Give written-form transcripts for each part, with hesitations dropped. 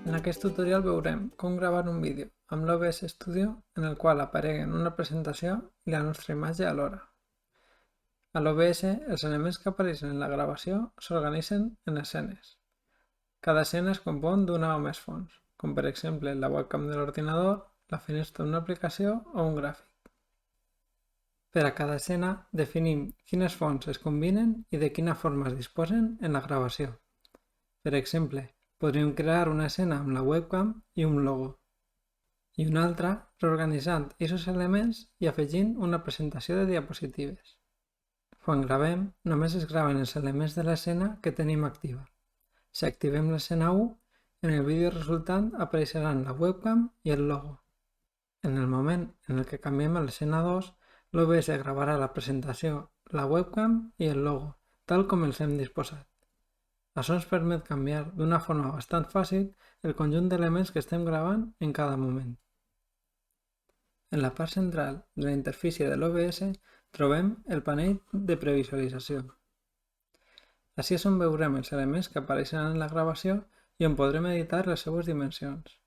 En aquest tutorial veurem com gravar un vídeo amb l'OBS Studio en el qual apareguen una presentació i la nostra imatge alhora. A l'OBS, els elements que apareixen en la gravació s'organitzen en escenes. Cada escena es compon d'una o més fonts, com per exemple la webcam de l'ordinador, la finestra d'una aplicació o un gràfic. Per a cada escena definim quines fonts es combinen i de quina forma es disposen en la gravació. Per exemple, podríem crear una escena amb la webcam i un logo, i una altra reorganitzant aquests elements i afegint una presentació de diapositives. Quan gravem, només es graven els elements de l'escena que tenim activa. Si activem l'escena 1, en el vídeo resultant apareixeran la webcam i el logo. En el moment en el que canviem a l'escena 2, l'OBS gravarà la presentació, la webcam i el logo, tal com els hem disposat. Això ens permet canviar d'una forma bastant fàcil el conjunt d'elements que estem gravant en cada moment. En la part central de la interfície de l'OBS trobem el panell de previsualització. Així és on veurem els elements que apareixen en la gravació i on podrem editar les seues dimensions.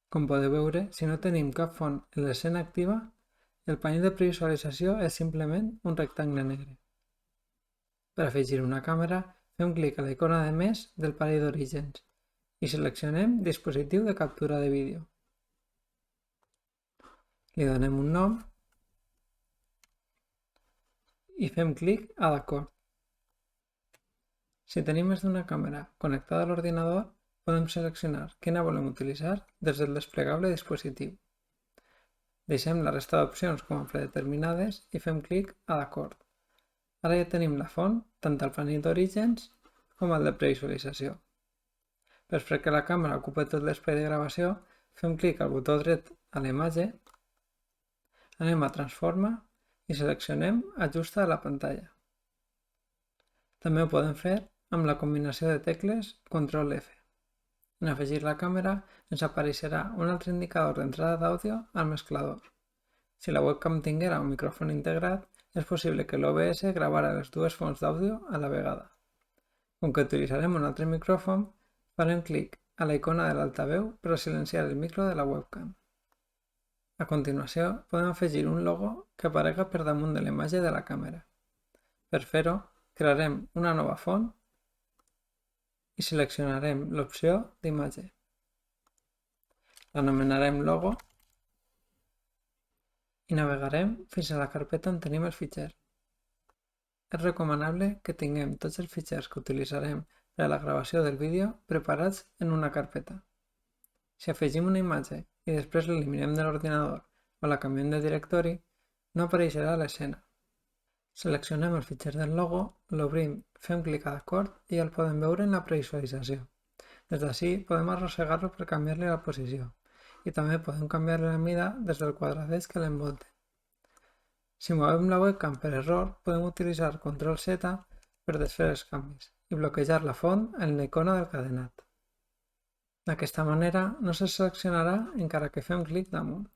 Com podeu veure, si no tenim cap font en l'escena activa, el panell de previsualització és simplement un rectangle negre. Per afegir una càmera, fem clic a la icona de més del panell d'orígens i seleccionem dispositiu de captura de vídeo. Li donem un nom i fem clic a d'acord. Si tenim més d'una càmera connectada a l'ordinador, podem seleccionar quina volem utilitzar des del desplegable dispositiu. Deixem la resta d'opcions com a predeterminades i fem clic a d'acord. Ara ja tenim la font, tant al panell d'orígens com al de previsualització. Per fer que la càmera ocupi tot l'espai de gravació, fem clic al botó dret a la imatge, anem a Transforma i seleccionem Ajusta a la pantalla. També ho podem fer amb la combinació de tecles Ctrl F. En afegir la càmera ens apareixerà un altre indicador d'entrada d'àudio al mesclador. Si la webcam tinguera un micròfon integrat, és possible que l'OBS gravara les dues fonts d'àudio a la vegada. Com que utilitzarem un altre micròfon, farem clic a la icona de l'altaveu per a silenciar el micro de la webcam. A continuació, podem afegir un logo que aparega per damunt de la imatge de la càmera. Per fer-ho, crearem una nova font i seleccionarem l'opció d'imatge. L'anomenarem logo i navegarem fins a la carpeta on tenim el fitxer. És recomanable que tinguem tots els fitxers que utilitzarem per a la gravació del vídeo preparats en una carpeta. Si afegim una imatge i després l'eliminem de l'ordinador o la canviem de directori, no apareixerà a l'escena. Seleccionem el fitxer del logo, l'obrim, fem clic a d'acord i ja el podem veure en la previsualització. Des d'ací podem arrossegar-lo per canviar-li la posició i també podem canviar-li la mida des del quadradet que l'envolta. Si movem la webcam per error, podem utilitzar Ctrl Z per desfer els canvis i bloquejar la font en la icona del cadenat. D'aquesta manera no se seleccionarà encara que fem clic damunt.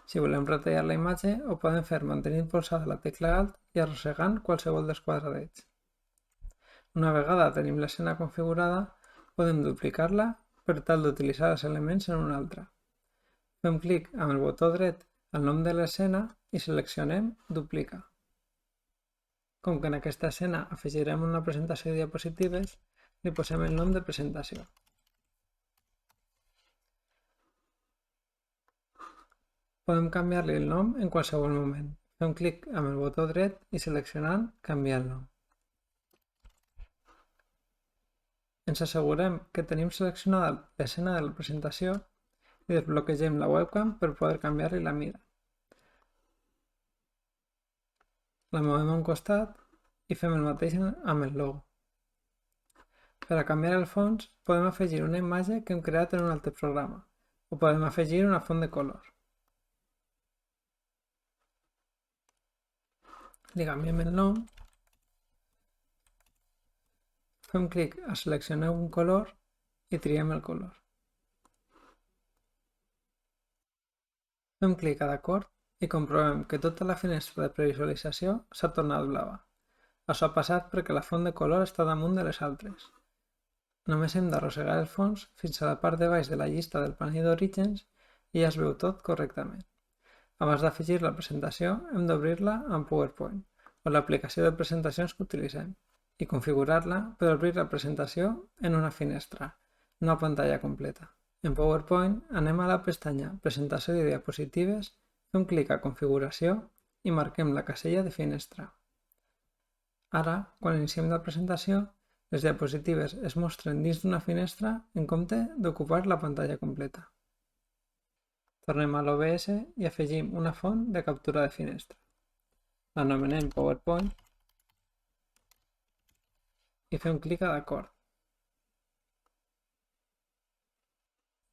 Si volem retallar la imatge, ho podem fer mantenint polsada la tecla Alt i arrossegant qualsevol dels quadradets. Una vegada tenim l'escena configurada, podem duplicar-la per tal d'utilitzar els elements en una altra. Fem clic amb el botó dret al nom de l'escena i seleccionem Duplica. Com que en aquesta escena afegirem una presentació de diapositives, li posem el nom de presentació. Podem canviar-li el nom en qualsevol moment. Fem clic amb el botó dret i seleccionant Canviar el nom. Ens assegurem que tenim seleccionada l'escena de la presentació i desbloquegem la webcam per poder canviar-li la mida. La movem a un costat i fem el mateix amb el logo. Per a canviar el fons, podem afegir una imatge que hem creat en un altre programa o podem afegir una font de color. Li canviem el nom, fem clic a seleccionar un color i triem el color. Fem clic a d'acord i comprovem que tota la finestra de previsualització s'ha tornat blava. Això ha passat perquè la font de color està damunt de les altres. Només hem d'arrossegar el fons fins a la part de baix de la llista del panell d'orígens i ja es veu tot correctament. Abans d'afegir la presentació, hem d'obrir-la amb PowerPoint o l'aplicació de presentacions que utilitzem i configurar-la per obrir la presentació en una finestra, no a pantalla completa. En PowerPoint anem a la pestanya Presentació de diapositives, fem clic a Configuració i marquem la casella de finestra. Ara, quan iniciem la presentació, les diapositives es mostren dins d'una finestra en compte d'ocupar la pantalla completa. Tornem a l'OBS i afegim una font de captura de finestra. L'anomenem PowerPoint i fem clic a d'acord.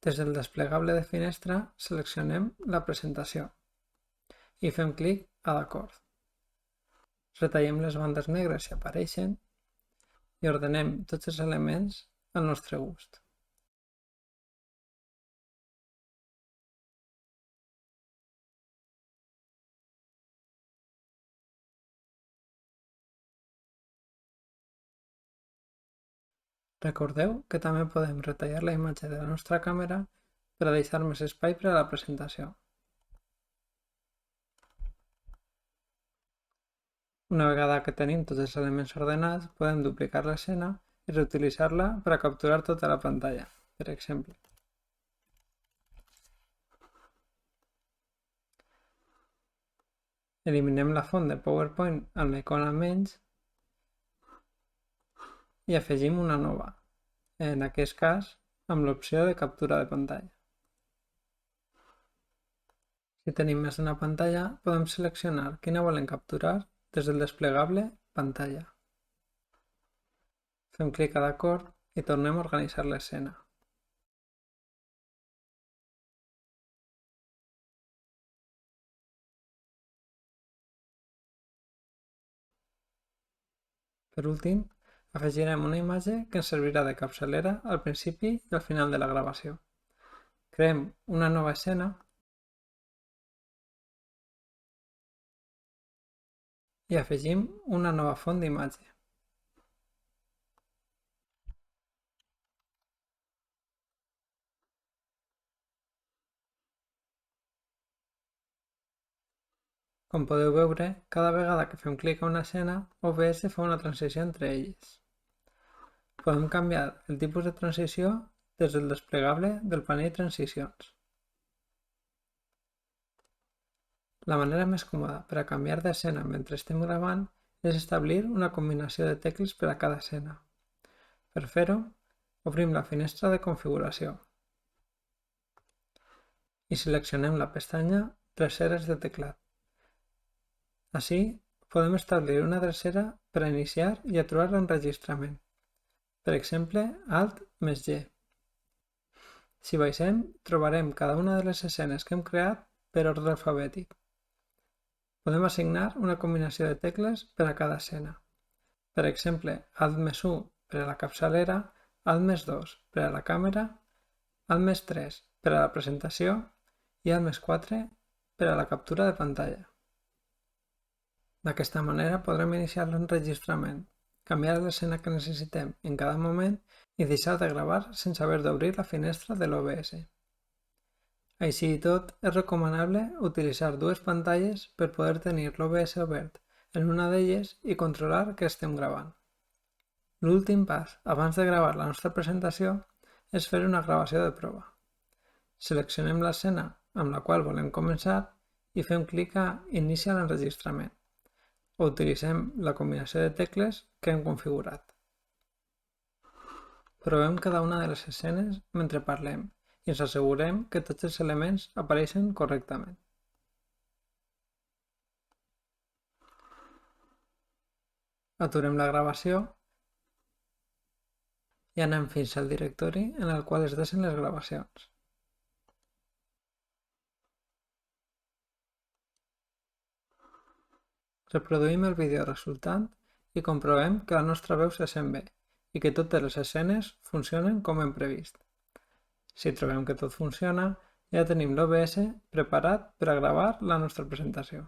Des del desplegable de finestra seleccionem la presentació i fem clic a d'acord. Retallem les bandes negres si apareixen i ordenem tots els elements al nostre gust. Recordeu que també podem retallar la imatge de la nostra càmera per a deixar més espai per a la presentació. Una vegada que tenim tots els elements ordenats, podem duplicar l'escena i reutilitzar-la per a capturar tota la pantalla, per exemple. Eliminem la font de PowerPoint amb la icona menys i afegim una nova, en aquest cas amb l'opció de captura de pantalla. Si tenim més d'una pantalla, podem seleccionar quina volem capturar des del desplegable Pantalla. Fem clic a d'acord i tornem a organitzar l'escena. Per últim, afegirem una imatge que ens servirà de capçalera al principi i al final de la gravació. Creem una nova escena i afegim una nova font d'imatge. Com podeu veure, cada vegada que fem clic a una escena, OBS fa una transició entre elles. Podem canviar el tipus de transició des del desplegable del panell Transicions. La manera més còmoda per a canviar d'escena mentre estem gravant és establir una combinació de tecles per a cada escena. Per fer-ho, obrim la finestra de configuració i seleccionem la pestanya Dreceres de teclat. Així, podem establir una drecera per a iniciar i aturar l'enregistrament. Per exemple, Alt més G. Si baixem, trobarem cada una de les escenes que hem creat per ordre alfabètic. Podem assignar una combinació de tecles per a cada escena. Per exemple, Alt més 1 per a la capçalera, Alt més 2 per a la càmera, Alt més 3 per a la presentació i Alt més 4 per a la captura de pantalla. D'aquesta manera podrem iniciar l'enregistrament, canviar l'escena que necessitem en cada moment i deixar de gravar sense haver d'obrir la finestra de l'OBS. Així i tot, és recomanable utilitzar dues pantalles per poder tenir l'OBS obert en una d'elles i controlar què estem gravant. L'últim pas, abans de gravar la nostra presentació, és fer una gravació de prova. Seleccionem l'escena amb la qual volem començar i fem clic a Inicia l'enregistrament. O utilitzem la combinació de tecles que hem configurat. Provem cada una de les escenes mentre parlem i ens assegurem que tots els elements apareixen correctament. Aturem la gravació i anem fins al directori en el qual es deixen les gravacions. Reproduïm el vídeo resultant i comprovem que la nostra veu se sent bé i que totes les escenes funcionen com hem previst. Si trobem que tot funciona, ja tenim l'OBS preparat per a gravar la nostra presentació.